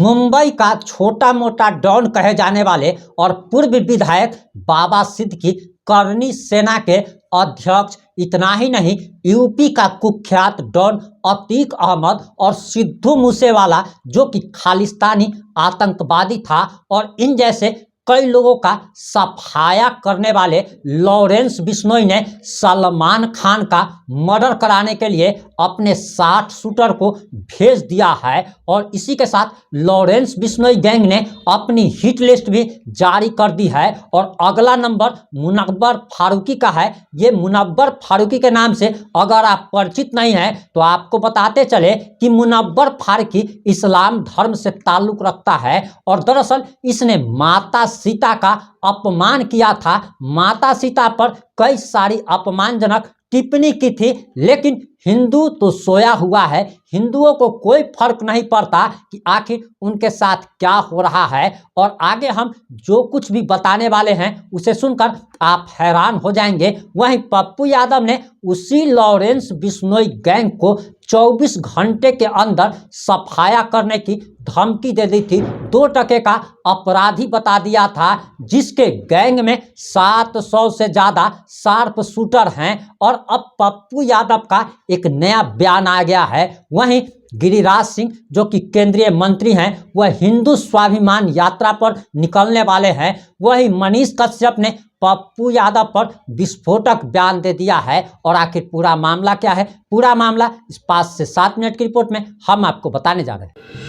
मुंबई का छोटा मोटा डॉन कहे जाने वाले और पूर्व विधायक बाबा सिद्दीकी करनी सेना के अध्यक्ष, इतना ही नहीं यूपी का कुख्यात डॉन अतीक अहमद और सिद्धू मूसेवाला जो कि खालिस्तानी आतंकवादी था, और इन जैसे कई लोगों का सफाया करने वाले लॉरेंस बिश्नोई ने सलमान खान का मर्डर कराने के लिए अपने 60 शूटर को भेज दिया है। और इसी के साथ लॉरेंस बिश्नोई गैंग ने अपनी हिट लिस्ट भी जारी कर दी है और अगला नंबर मुनव्वर फारूकी का है। ये मुनव्वर फारूकी के नाम से अगर आप परिचित नहीं हैं तो आपको बताते चले कि मुनव्वर फारूकी इस्लाम धर्म से ताल्लुक रखता है और दरअसल इसने माता सीता का अपमान किया था। माता सीता पर कई सारी अपमानजनक टिप्पणी की थी, लेकिन हिंदू तो सोया हुआ है। हिंदुओं को कोई फर्क नहीं पड़ता कि आखिर उनके साथ क्या हो रहा है। और आगे हम जो कुछ भी बताने वाले हैं उसे सुनकर आप हैरान हो जाएंगे। वहीं पप्पू यादव ने उसी लॉरेंस बिश्नोई गैंग को 24 घंटे के अंदर सफाया करने की धमकी दे दी थी। 2 टके का अपराधी बता दिया था, जिसके गैंग में 700 से ज़्यादा शार्प शूटर हैं। और अब पप्पू यादव का एक नया बयान आ गया है। वहीं गिरिराज सिंह जो कि केंद्रीय मंत्री हैं, वह हिंदू स्वाभिमान यात्रा पर निकलने वाले हैं। वहीं मनीष कश्यप ने पप्पू यादव पर विस्फोटक बयान दे दिया है। और आखिर पूरा मामला क्या है, पूरा मामला इस 5 से 7 मिनट की रिपोर्ट में हम आपको बताने जा रहे हैं।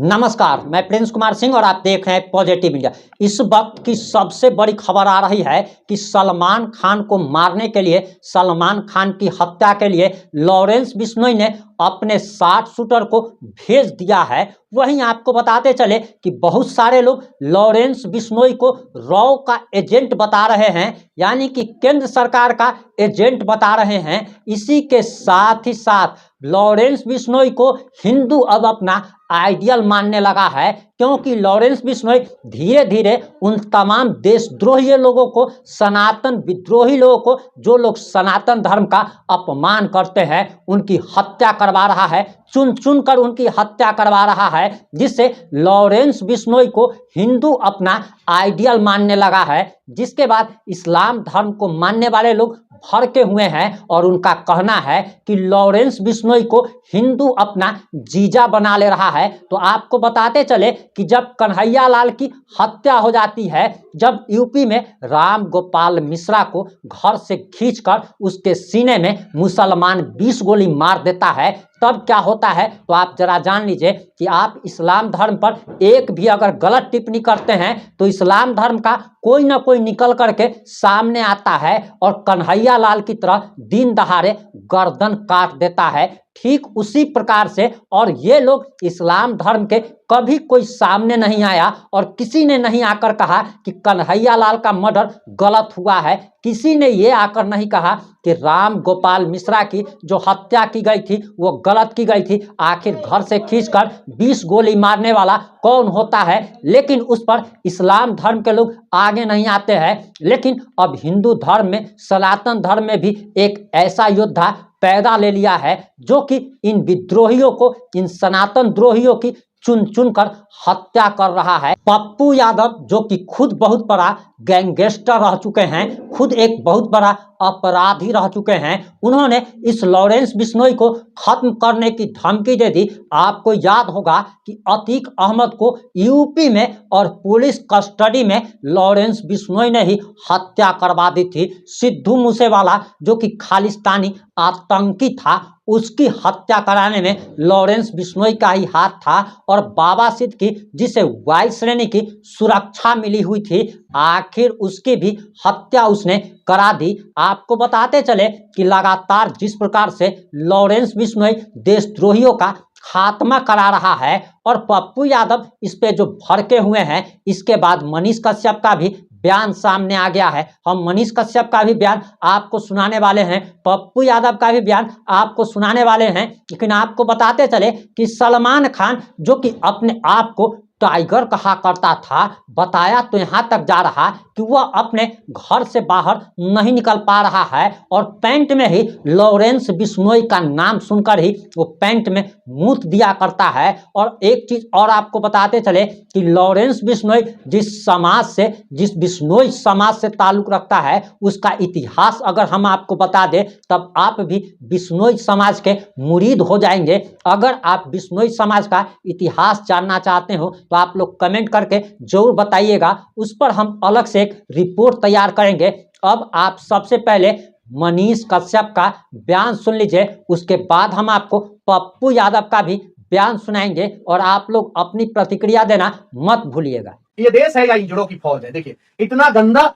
नमस्कार, मैं प्रिंस कुमार सिंह और आप देख रहे हैं पॉजिटिव इंडिया। इस वक्त की सबसे बड़ी खबर आ रही है कि सलमान खान को मारने के लिए, सलमान खान की हत्या के लिए लॉरेंस बिश्नोई ने अपने 60 शूटर को भेज दिया है। वहीं आपको बताते चले कि बहुत सारे लोग लॉरेंस बिश्नोई को रॉ का एजेंट बता रहे हैं, यानी कि केंद्र सरकार का एजेंट बता रहे हैं। इसी के साथ ही साथ लॉरेंस बिश्नोई को हिंदू अब अपना आइडियल मानने लगा है, क्योंकि लॉरेंस बिश्नोई धीरे धीरे उन तमाम देशद्रोही लोगों को, सनातन विद्रोही लोगों को, जो लोग सनातन धर्म का अपमान करते हैं, उनकी हत्या करवा रहा है, चुन चुन कर उनकी हत्या करवा रहा है, जिससे लॉरेंस बिश्नोई को हिंदू अपना आइडियल मानने लगा है। जिसके बाद इस्लाम धर्म को मानने वाले लोग भड़के हुए हैं और उनका कहना है कि लॉरेंस बिश्नोई को हिंदू अपना जीजा बना ले रहा है। तो आपको बताते चले कि जब कन्हैया लाल की हत्या हो जाती है, जब यूपी में राम गोपाल मिश्रा को घर से खींचकर उसके सीने में मुसलमान 20 गोली मार देता है, तब क्या होता है तो आप जरा जान लीजिए कि आप इस्लाम धर्म पर एक भी अगर गलत टिप्पणी करते हैं तो इस्लाम धर्म का कोई ना कोई निकल करके सामने आता है और कन्हैया लाल की तरह दिन दहाड़े गर्दन काट देता है। ठीक उसी प्रकार से, और ये लोग इस्लाम धर्म के कभी कोई सामने नहीं आया और किसी ने नहीं आकर कहा कि कन्हैया लाल का मर्डर गलत हुआ है। किसी ने ये आकर नहीं कहा कि राम गोपाल मिश्रा की जो हत्या की गई थी वो गलत की गई थी। आखिर घर से खींचकर 20 गोली मारने वाला कौन होता है, लेकिन उस पर इस्लाम धर्म के लोग आगे नहीं आते हैं। लेकिन अब हिंदू धर्म में, सनातन धर्म में भी एक ऐसा योद्धा पैदा ले लिया है जो कि इन विद्रोहियों को, इन सनातन द्रोहियों की चुन चुन कर हत्या कर रहा है। पप्पू यादव जो कि खुद बहुत बड़ा गैंगस्टर रह चुके हैं, खुद एक बहुत बड़ा अपराधी रह चुके हैं, उन्होंने इस लॉरेंस बिश्नोई को खत्म करने की धमकी दे दी। आपको याद होगा कि अतीक अहमद को यूपी में और पुलिस कस्टडी में लॉरेंस बिश्नोई ने ही हत्या करवा दी थी। सिद्धू मूसेवाला जो कि खालिस्तानी आतंकी था, उसकी हत्या कराने में लॉरेंस बिश्नोई का ही हाथ था। और बाबा सिद्दीकी जिसे वाई श्रेणी की सुरक्षा मिली हुई थी, आखिर उसकी भी हत्या उसने करा दी। आपको बताते चले कि लगातार जिस प्रकार से लॉरेंस बिश्नोई देशद्रोहियों का खात्मा करा रहा है और पप्पू यादव इस पे जो भड़के हुए हैं, इसके बाद मनीष कश्यप का भी बयान सामने आ गया है। हम मनीष कश्यप का भी बयान आपको सुनाने वाले हैं, पप्पू यादव का भी बयान आपको सुनाने वाले हैं। लेकिन आपको बताते चले कि सलमान खान जो कि अपने आप को टाइगर कहा करता था, बताया तो यहाँ तक जा रहा कि वह अपने घर से बाहर नहीं निकल पा रहा है और पैंट में ही लॉरेंस बिश्नोई का नाम सुनकर ही वो पैंट में मूत दिया करता है। और एक चीज और आपको बताते चले कि लॉरेंस बिश्नोई जिस बिश्नोई समाज से ताल्लुक रखता है, उसका इतिहास अगर हम आपको बता दें तब आप भी बिश्नोई समाज के मुरीद हो जाएंगे। अगर आप बिश्नोई समाज का इतिहास जानना चाहते हो तो आप लोग कमेंट करके जरूर बताइएगा, उस पर हम अलग से एक रिपोर्ट तैयार करेंगे। अब आप सबसे पहले मनीष कश्यप का बयान सुन लीजिए, उसके बाद हम आपको पप्पू यादव का भी बयान सुनाएंगे और आप लोग अपनी प्रतिक्रिया देना मत भूलिएगा। ये देश है या हिजड़ों की फौज है? देखिए, इतना गंदा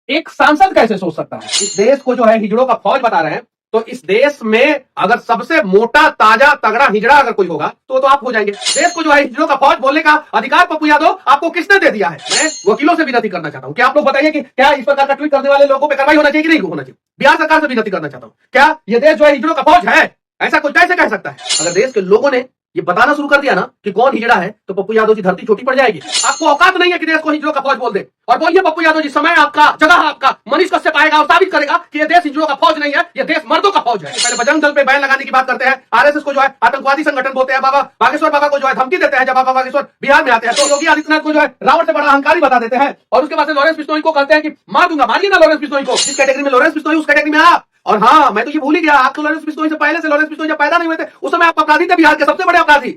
एक सांसद कैसे सोच सकता है? इस देश को जो है हिजड़ों का फौज बता रहे हैं, तो इस देश में अगर सबसे मोटा ताजा तगड़ा हिजड़ा अगर कोई होगा तो आप हो जाएंगे। देश को जो है हिजड़ों का फौज बोलने का अधिकार पप्पू यादव आपको किसने दे दिया है? मैं वकीलों से विनती करना चाहता हूं कि आप लोग बताइए कि क्या इस प्रकार का ट्वीट करने वाले लोगों पर कार्रवाई होना चाहिए कि नहीं होना चाहिए? बिहार सरकार से विनती करना चाहता हूं, क्या ये देश जो है हिजड़ों का फौज है? ऐसा कोई कैसे कह सकता है? अगर देश के लोगों ने ये बताना शुरू कर दिया ना कि कौन हिजड़ा है, तो पप्पू यादव की धरती छोटी पड़ जाएगी। आपको औकात नहीं है कि देश को हिजड़ों का फौज बोल दे। और बोलिए पप्पू यादव जी, समय आपका, जगह आपका, मनीष कश्यप आएगा और साबित करेगा कि ये देश हिजड़ों का फौज नहीं है, ये देश मर्दों का फौज है। पहले बजरंग दल पे बैन लगाने की बात करते हैं, आरएसएस को जो है आतंकवादी संगठन बोलते हैं, बाबा बागेश्वर बाबा को जो है धमकी देते हैं। जब बाबा बागेश्वर बिहार में आते हैं तो योगी आदित्यनाथ को जो है रावण से बड़ा अहंकारी बता देते हैं और उसके बाद से लॉरेंस बिश्नोई को कहते हैं कि मार दूंगा। मारिए ना लॉरेंस बिश्नोई को, जिस कैटेगरी में लॉरेंस बिश्नोई उस कैटेगरी में आप। और हाँ, मैं तो ये भूल ही गया, आप तो लॉरेंस बिश्नोई से पहले से, लॉरेंस बिश्नोई जब पैदा नहीं हुए थे उस समय आप अपराधी थे, बिहार के सबसे बड़े अपराधी,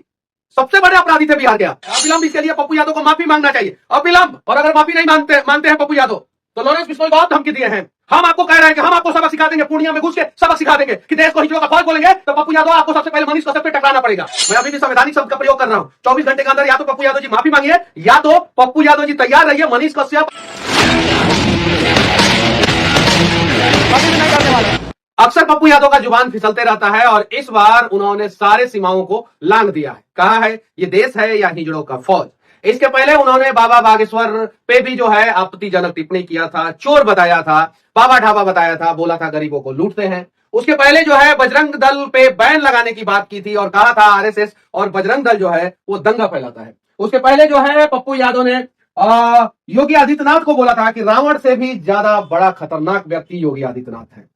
सबसे बड़े अपराधी थे बिहार के। अविलंब इसके लिए पप्पू यादव को माफी मांगना चाहिए, अविलंब। और अगर माफी नहीं मानते हैं पप्पू यादव तो लॉरेंस बिश्नोई को आप धमकी दिए हैं। हम आपको कह रहे हैं कि हम आपको सबक सिखा देंगे, पूर्णिया में घुस के सबक सिखा देंगे कि देश को हिजड़ों का फौज बोलेंगे तो पप्पू यादव आपको सबसे पहले मनीष कश्यप पे टकराना पड़ेगा। मैं अभी भी संवैधानिक शब्द का प्रयोग कर रहा हूं। 24 घंटे के अंदर या तो पप्पू यादव जी माफी मांगिए या तो पप्पू यादव जी तैयार रहिए, मनीष कश्यप अक्सर पप्पू यादव का जुबान फिसलते रहता है और इस बार उन्होंने सारे सीमाओं को लांघ दिया है। कहा है ये देश है या हिजड़ों का फौज। इसके पहले उन्होंने बाबा बागेश्वर पे भी जो है आपत्तिजनक टिप्पणी किया था, चोर बताया था, बाबा ढाबा बताया था, बोला था गरीबों को लूटते हैं। उसके पहले जो है बजरंग दल पे बैन लगाने की बात की थी और कहा था आरएसएस और बजरंग दल जो है वो दंगा फैलाता है। उसके पहले जो है पप्पू यादव ने योगी आदित्यनाथ को बोला था कि रावण से भी ज्यादा बड़ा खतरनाक व्यक्ति योगी आदित्यनाथ है।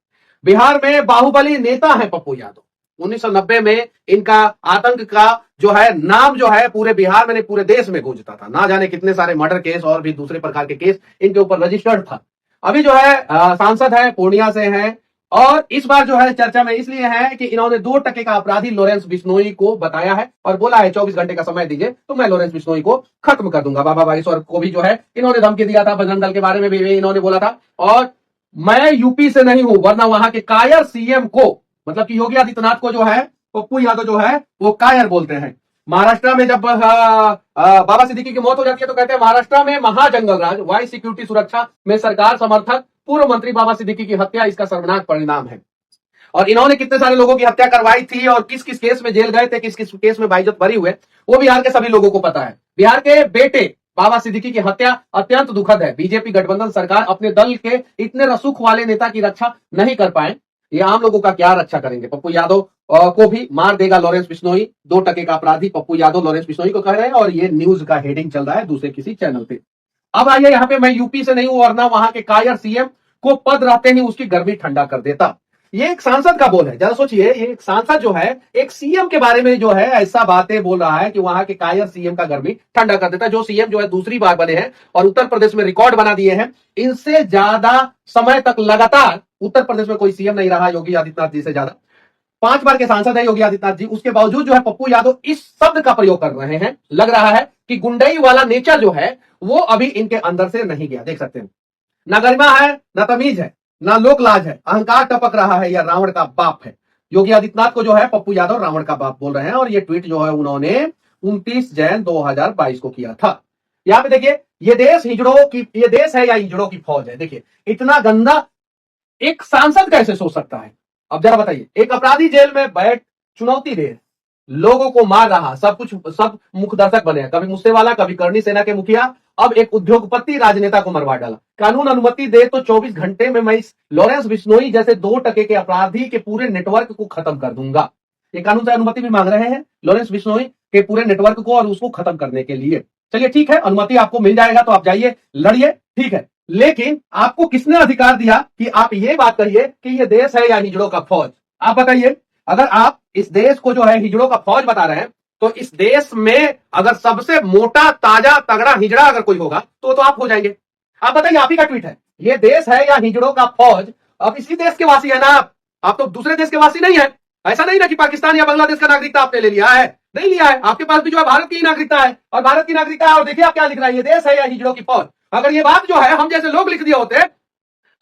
बिहार में बाहुबली नेता है पप्पू यादव। 1990 में इनका आतंक का जो है नाम जो है पूरे बिहार में नहीं पूरे देश में गूंजता था। ना जाने कितने सारे मर्डर केस और भी दूसरे प्रकार के केस इनके ऊपर रजिस्टर्ड था। अभी जो है सांसद है, पूर्णिया से हैं और इस बार जो है चर्चा में इसलिए है कि इन्होंने 2% का अपराधी लॉरेंस बिश्नोई को बताया है और बोला है 24 घंटे का समय दीजिए तो मैं लॉरेंस बिश्नोई को खत्म कर दूंगा। बाबा बागेश्वर को भी जो है इन्होंने धमकी दिया था, बजरंग दल के बारे में भी इन्होंने बोला था। और मैं यूपी से नहीं हूं वरना वहां के कायर सीएम को, मतलब कि योगी आदित्यनाथ को जो है पप्पू यादव जो है वो कायर बोलते हैं। महाराष्ट्र में जब बाबा सिद्दीकी की मौत हो जाती है तो कहते हैं महाराष्ट्र में महाजंगल राज, वाई सिक्योरिटी सुरक्षा में सरकार समर्थक पूर्व मंत्री बाबा सिद्दीकी की हत्या इसका शर्मनाक परिणाम है। और इन्होंने कितने सारे लोगों की हत्या करवाई थी और किस किस केस में जेल गए थे, किस किस केस में बाइज्जत बरी हुए, वो बिहार के सभी लोगों को पता है। बिहार के बेटे बाबा सिद्दीकी की हत्या अत्यंत दुखद है। बीजेपी गठबंधन सरकार अपने दल के इतने रसूख वाले नेता की रक्षा नहीं कर पाए, ये आम लोगों का क्या रक्षा करेंगे? पप्पू यादव को भी मार देगा लॉरेंस बिश्नोई। 2% का अपराधी पप्पू यादव लॉरेंस बिश्नोई को कह रहे हैं और ये न्यूज का हेडिंग चल रहा है दूसरे किसी चैनल पे। अब आइए यहाँ पे, मैं यूपी से नहीं हूं वरना वहां के कायर सीएम को पद रहते ही उसकी गर्मी ठंडा कर देता। ये एक सांसद का बोल है। जरा सोचिए, ये एक सांसद जो है एक सीएम के बारे में जो है ऐसा बातें बोल रहा है कि वहां के कायर सीएम का गर्मी ठंडा कर देता। जो सीएम जो है दूसरी बार बने हैं और उत्तर प्रदेश में रिकॉर्ड बना दिए हैं। इनसे ज्यादा समय तक लगातार उत्तर प्रदेश में कोई सीएम नहीं रहा योगी आदित्यनाथ जी से ज्यादा। 5 बार के सांसद है योगी आदित्यनाथ जी। उसके बावजूद जो है पप्पू यादव इस शब्द का प्रयोग कर रहे हैं। लग रहा है कि गुंडई वाला नेचर जो है वो अभी इनके अंदर से नहीं गया। देख सकते हैं, ना गरिमा है, ना तमीज है, ना लोक लाज है, अहंकार टपक रहा है, या रावण का बाप है। योगी आदित्यनाथ को जो है पप्पू यादव रावण का बाप बोल रहे हैं और ये ट्वीट जो है उन्होंने 29 जैन 2022 को किया था। यहां पे देखिए, ये देश है या हिजड़ों की फौज है। देखिए, इतना गंदा एक सांसद कैसे सोच सकता है? अब जरा बताइए, एक अपराधी जेल में बैठ चुनौती दे, लोगों को मार रहा, सब मुख्य दर्शक बने हैं, कभी मुस्सेवाला, कभी करनी सेना के मुखिया, अब एक उद्योगपति राजनेता को मरवा डाला। कानून अनुमति दे तो 24 घंटे में मैं इस लॉरेंस बिश्नोई जैसे 2% के अपराधी के पूरे नेटवर्क को खत्म कर दूंगा। ये कानून से अनुमति भी मांग रहे हैं लॉरेंस बिश्नोई। के पूरे नेटवर्क को और उसको खत्म करने के लिए। चलिए ठीक है, अनुमति आपको मिल जाएगा तो आप जाइए, लड़िए, ठीक है। लेकिन आपको किसने अधिकार दिया कि आप ये बात कहिए कि ये देश है या हिजड़ों का फौज? आप बताइए। अगर आप इस देश को जो है हिजड़ों का फौज बता रहे हैं, तो इस देश में अगर सबसे मोटा ताजा तगड़ा हिजड़ा अगर कोई होगा तो आप हो जाएंगे। आप बताइए, आप ही का ट्वीट है, ये देश है या हिजड़ों का फौज? अब इसी देश के वासी है ना आप तो दूसरे देश के वासी नहीं है। ऐसा नहीं ना कि पाकिस्तान या बांग्लादेश का नागरिकता आपने ले लिया है, नहीं लिया है। आपके पास भी जो है भारत की नागरिकता है, और भारत की नागरिकता है, और देखिए आप क्या लिख रहे हैं, ये देश है या हिजड़ों की फौज। अगर ये बात जो है हम जैसे लोग लिख दिए होते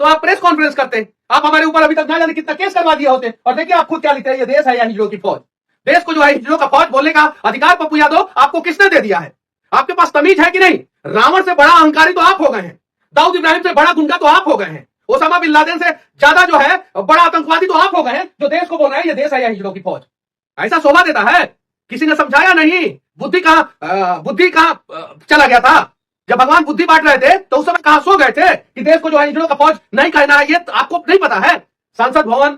तो आप प्रेस कॉन्फ्रेंस करते, आप हमारे ऊपर अभी तक ना जाने कितना केस करवा दिए होते। और देखिए आप खुद क्या लिखते हैं, ये देश है या हिजड़ों की फौज। देश को जो है हिजड़ों का फौज बोलने का अधिकार पप्पू यादव आपको किसने दे दिया है? आपके पास तमीज है कि नहीं? रावण से बड़ा अहंकारी तो आप हो गए हैं, दाऊद इब्राहिम से बड़ा गुंडा तो आप हो गए हैं, ओसामा बिन लादेन से ज्यादा जो है बड़ा आतंकवादी तो आप हो गए हैं, जो देश को बोल रहे हैं ये देश है या हिजड़ों की फौज। ऐसा शोभा देता है? किसी ने समझाया नहीं। बुद्धि कहां चला गया था? जब भगवान बुद्धि बांट रहे थे तो उस समय कहां सो गए थे कि देश को जो है हिजड़ों का फौज नहीं कहना है? ये आपको नहीं पता है? संसद भवन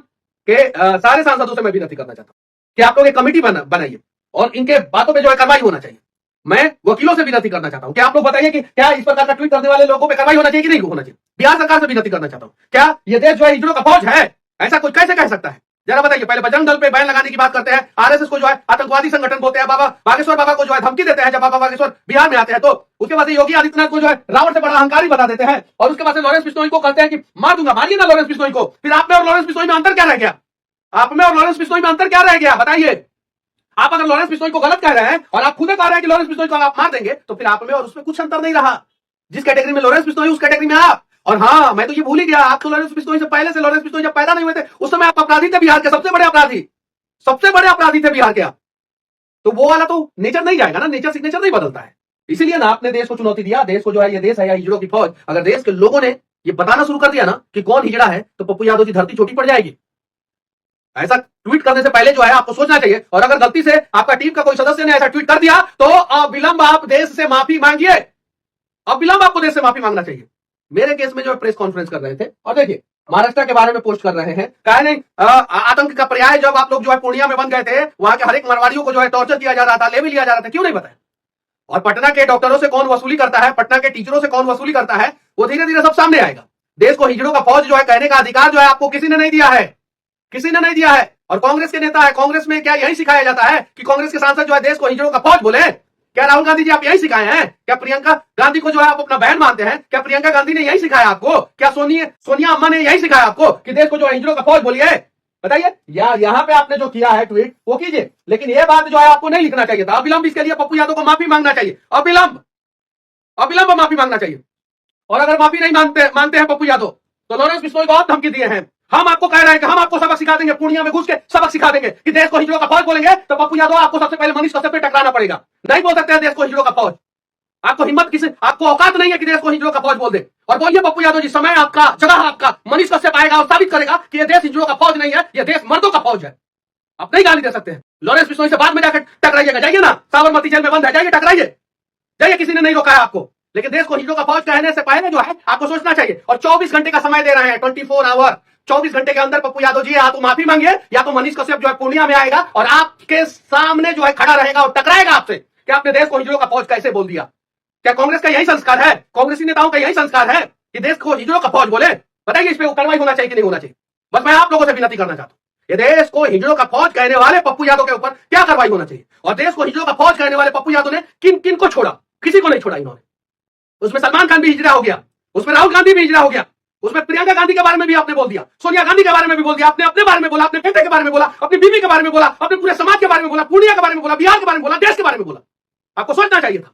के सारे सांसदों से मैं विनती करना चाहता हूं कि आप लोग एक कमेटी बनाइए और इनके बातों पे जो है कार्रवाई होना चाहिए। मैं वकीलों से विनती करना चाहता हूं कि आप लोग बताइए कि क्या इस प्रकार का ट्वीट करने वाले लोगों पे कार्रवाई होना चाहिए कि नहीं होना चाहिए। बिहार सरकार से विनती करना चाहता हूं, क्या ये देश जो है हिजड़ों का फौज है? ऐसा कुछ कैसे कह सकता है? जरा बताइए। पहले बजरंग दल पे बैन लगाने की बात करते हैं, आरएसएस को जो है आतंकवादी संगठन बोलते हैं, बाबा बागेश्वर बाबा को जो है धमकी देते हैं जब बाबा बागेश्वर बिहार में आते हैं, तो उसके बाद योगी आदित्यनाथ को जो है रावण से बड़ा अहंकारी बता देते हैं, और उसके बाद लॉरेंस बिश्नोई को कहते हैं कि मार दूंगा, मारिए ना लॉरेंस बिश्नोई को। फिर आप में और लॉरेंस बिश्नोई में अंतर क्या रह गया? आप में और लॉरेंस बिश्नोई में अंतर क्या रह गया बताइए? आप अगर लॉरेंस बिश्नोई को गलत कह रहे हैं और आप खुद कह रहे हैं कि लॉरेंस बिश्नोई को आप मार देंगे, तो फिर आप में और उसमें कुछ अंतर नहीं रहा। जिस कैटेगरी में लॉरेंस बिश्नोई उस कैटेगरी में आप। और हाँ, मैं तो ये भूल ही गया, आप तो लॉरेंस बिश्नोई से पहले से, लॉरेंस बिश्नोई जब पैदा नहीं हुए थे उस समय आप अपराधी थे, बिहार के सबसे बड़े अपराधी थे बिहार के आप। तो वो वाला तो नेचर नहीं जाएगा ना, नेचर सिग्नेचर नहीं बदलता है। इसीलिए ना आपने देश को चुनौती दिया, देश को जो है ये देश है या हिजड़ों की फौज। अगर देश के लोगों ने ये बताना शुरू कर दिया ना कि कौन हिजड़ा है, तो पप्पू यादव की धरती छोटी पड़ जाएगी। ऐसा ट्वीट करने से पहले जो है आपको सोचना चाहिए, और अगर गलती से आपका टीम का कोई सदस्य ने ऐसा ट्वीट कर दिया तो अविलंब आप देश से माफी मांगिए। अविलंब आपको देश से माफी मांगना चाहिए। मेरे केस में जो प्रेस कॉन्फ्रेंस कर रहे थे, और देखिए महाराष्ट्र के बारे में पोस्ट कर रहे हैं, कहा नहीं आतंक का पर्याय जब आप लोग जो है पूर्णिया में बन गए थे, वहां के हर एक मारवाड़ियों को जो है टॉर्चर किया जा रहा था, ले भी लिया जा रहा था, क्यों नहीं बताया? और पटना के डॉक्टरों से कौन वसूली करता है, पटना के टीचरों से कौन वसूली करता है, वो धीरे धीरे सब सामने आएगा। देश को हिजड़ों का फौज जो है कहने का अधिकार जो है आपको किसी ने नहीं दिया है, किसी ने नहीं दिया है। और कांग्रेस के नेता है, कांग्रेस में क्या यही सिखाया जाता है कि कांग्रेस के सांसद जो है देश को हिजड़ों का फौज बोले? क्या राहुल गांधी जी आप यही सिखाए हैं? क्या प्रियंका गांधी को जो है आप अपना बहन मानते हैं? क्या प्रियंका गांधी ने यही सिखाया आपको? क्या सोनिया अम्मा ने यही सिखाया आपको कि देश को जो है हिजड़ों का फौज बोलिए? बताइए। यहाँ पे आपने जो किया है ट्वीट वो कीजिए, लेकिन ये बात जो है आपको नहीं लिखना चाहिए था। अविलंब इसके लिए पप्पू यादव को माफी मांगना चाहिए, अविलंब माफी मांगना चाहिए। और अगर माफी नहीं मानते हैं पप्पू यादव, तो लॉरेंस बिश्नोई को आप धमकी दिए हैं। हम आपको कह रहे हैं कि हम आपको सबक सिखा देंगे, पूर्णिया में घुस के सबक सिखा देंगे कि देश को हिजड़ों का फौज बोलेंगे तो पप्पू यादव आपको सबसे पहले मनीष कश्यप पे टकराना पड़ेगा। नहीं बोल सकते हैं देश को हिजड़ों का फौज। आपको हिम्मत आपको औकात नहीं है कि देश को हिजड़ों का फौज बोल दे। और बोलिए पप्पू यादव जी, समय आपका, जगह आपका, मनीष कश्यप आएगा और साबित करेगा कि यह देश हिजड़ों का फौज नहीं है, यह देश मर्दों का फौज है। आप नहीं गाली दे सकते हैं। लॉरेंस बिश्नोई से बाद में जाकर टकराइएगा, जाइए ना, साबरमती जेल में बंद है, जाइए टकराइए, जाइए, किसी ने नहीं रोका है आपको। लेकिन देश को हिजड़ों का फौज कहने से पहले जो है आपको सोचना चाहिए। और 24 घंटे का समय दे रहे हैं, 24 आवर, 24 घंटे के अंदर पप्पू यादव जी या तो माफी मांगिए, या तो मनीष कश्यप जो है पूर्णिया में आएगा और आपके सामने जो है खड़ा रहेगा और टकराएगा आपसे कि आपने देश को हिजड़ों का फौज कैसे बोल दिया। क्या कांग्रेस का यही संस्कार है? कांग्रेसी नेताओं का यही संस्कार है कि देश को हिजड़ों का फौज बोले? बताइए, इस पर कार्रवाई होना चाहिए कि नहीं होना चाहिए? बस मैं आप लोगों से विनती करना चाहता हूं, ये देश को हिजड़ों का फौज कहने वाले पप्पू यादव के ऊपर क्या कार्रवाई होना चाहिए। और देश को हिजड़ों का फौज कहने वाले पप्पू यादव ने किन किन को छोड़ा? किसी को नहीं छोड़ा इन्होंने। उसमें सलमान खान भी हिजड़ा हो गया, उसमें राहुल गांधी भी हिजड़ा हो गया, उसमें प्रियंका गांधी के बारे में भी आपने बोल दिया, सोनिया गांधी के बारे में भी बोल दिया, आपने अपने बारे में बोला, अपने बेटे के बारे में बोला, अपनी बीवी के बारे में बोला, अपने पूरे समाज के बारे में बोला, पूर्णिया के बारे में बोला, बिहार के बारे में बोला, देश के बारे में बोला। आपको सोचना चाहिए था।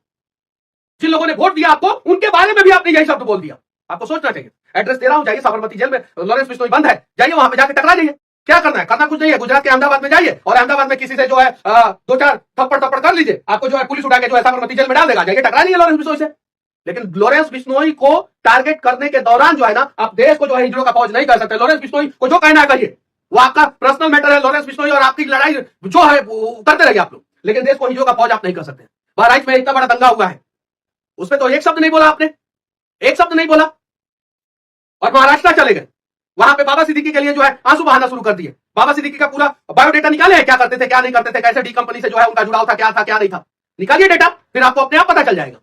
जिन लोगों ने वोट दिया आपको, उनके बारे में भी आपने यही शब्द बोल दिया। आपको सोचना चाहिए। एड्रेस दे रहा हूं, जाइए साबरमती जेल में, लॉरेंस बिश्नोई बंद है, जाइए वहां पे जाकर टकरा जाइए। क्या करना है? करना कुछ नहीं है। गुजरात के अहमदाबाद में जाइए और अहमदाबाद में किसी से जो है 2-4 थप्पड़ कर लीजिए, आपको जो है पुलिस उठा के जो है साबरमती जेल में डाल देगा। जाइए टकरा लीजिए लॉरेंस बिश्नोई से। लेकिन लॉरेंस बिश्नोई को टारगेट करने के दौरान जो है ना, आप देश को जो है हिजड़ों का फौज नहीं कर सकते। लॉरेंस बिश्नोई को जो कहना है कहिए, वो आपका पर्सनल मैटर है। लॉरेंस बिश्नोई और आपकी लड़ाई जो है करते रहिए आप लोग, लेकिन देश को हिजड़ों का फौज आप नहीं कर सकते। बहराइच में इतना बड़ा दंगा हुआ है, उसमें तो एक शब्द नहीं बोला आपने, एक शब्द नहीं बोला। और महाराष्ट्र चले गए, वहां पे बाबा सिद्दीकी के लिए जो है आंसू बहाना शुरू कर दिए। बाबा सिद्दीकी का पूरा बायोडेटा निकाले हैं, क्या करते थे क्या नहीं करते थे, कैसे डी कंपनी से जो है उनका जुड़ाव था क्या नहीं था। निकालिए डेटा, फिर आपको अपने आप पता चल जाएगा।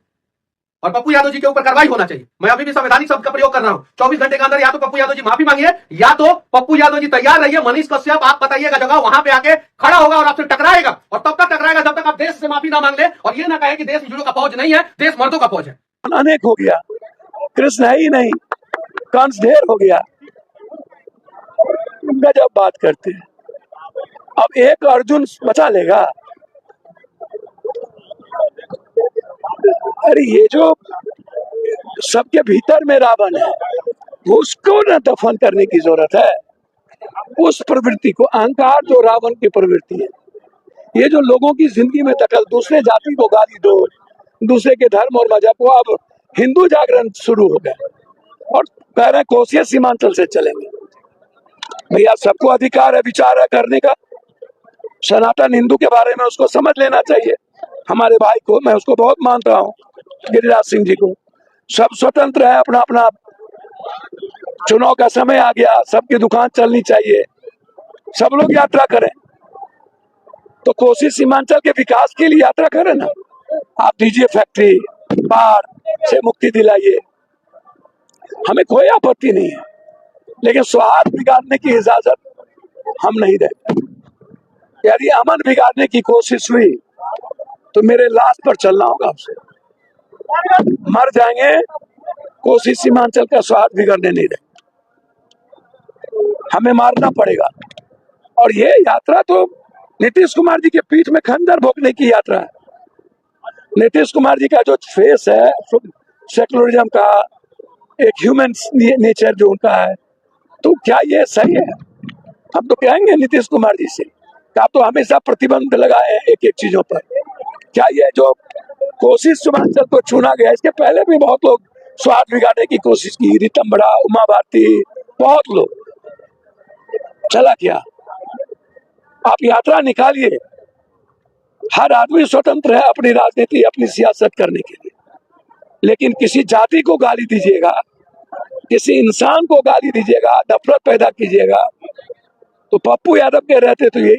और पप्पू यादव जी के ऊपर कार्रवाई होना चाहिए। मैं अभी भी संवैधानिक शब्द का प्रयोग कर रहा हूं। 24 घंटे के अंदर या तो पप्पू यादव जी माफी मांगिए, या तो पप्पू यादव जी तैयार रहिए, मनीष कश्यप आप बताइएगा जगह वहां पे आके खड़ा होगा और आपसे टकराएगा, और तब तक टकराएगा जब तक आप देश से माफी ना मांग ले और ये ना कहे कि देश हिजड़ों का फौज नहीं है, देश मर्दों का फौज है। अनेक हो गया, कृष्ण है ही नहीं, कंस ढेर हो गया। गजब बात करते हैं। अब एक अर्जुन बचा लेगा? अरे ये जो सबके भीतर में रावण है, उसको न दफन करने की जरूरत है। उस प्रवृत्ति को, अहंकार जो रावण की प्रवृत्ति है, ये जो लोगों की जिंदगी में दखल, दूसरे जाति को गाली दो, दूसरे के धर्म और मजहब को, अब हिंदू जागरण शुरू हो गया और कह रहे हैं कोसिया सीमांचल से चलेंगे। भैया सबको अधिकार है विचार करने का। सनातन हिंदू के बारे में उसको समझ लेना चाहिए। हमारे भाई को मैं उसको बहुत मानता हूँ, गिरिराज सिंह जी को। सब स्वतंत्र है, अपना अपना। चुनाव का समय आ गया, सबकी दुकान चलनी चाहिए, सब लोग यात्रा करें। तो कोसी सीमांचल के विकास के लिए यात्रा करें ना। आप दीजिए फैक्ट्री, बाढ़ से मुक्ति दिलाइए, हमें कोई आपत्ति नहीं है, लेकिन स्वार्थ बिगाड़ने की इजाजत हम नहीं देंगे। यदि अमन बिगाड़ने की कोशिश हुई तो मेरे लाश पर चलना होगा आपसे। मर जाएंगे, कोसी सीमांचल का स्वार्थ बिगड़ने नहीं देंगे, हमें मारना पड़ेगा। और ये यात्रा तो नीतीश कुमार जी के पीठ में खंजर भोंकने की यात्रा है। नीतीश कुमार जी का जो फेस है सेकुलरिज्म का, एक ह्यूमन नेचर जो उनका है, तो क्या ये सही है? हम तो कहेंगे नीतीश कुमार जी से, आप तो हमेशा प्रतिबंध लगाए हैं एक एक चीजों पर। क्या ये जो कोसी सीमांचल को चुना गया, इसके पहले भी बहुत लोग स्वार्थ बिगाड़ने की कोशिश की, रितम बड़ा, उमा भारती, बहुत लोग। चला क्या? आप यात्रा निकालिए, हर आदमी स्वतंत्र है अपनी राजनीति, अपनी सियासत करने के लिए, लेकिन किसी जाति को गाली दीजिएगा, किसी इंसान को गाली दीजिएगा, नफरत पैदा कीजिएगा, तो पप्पू यादव के रहते तो ये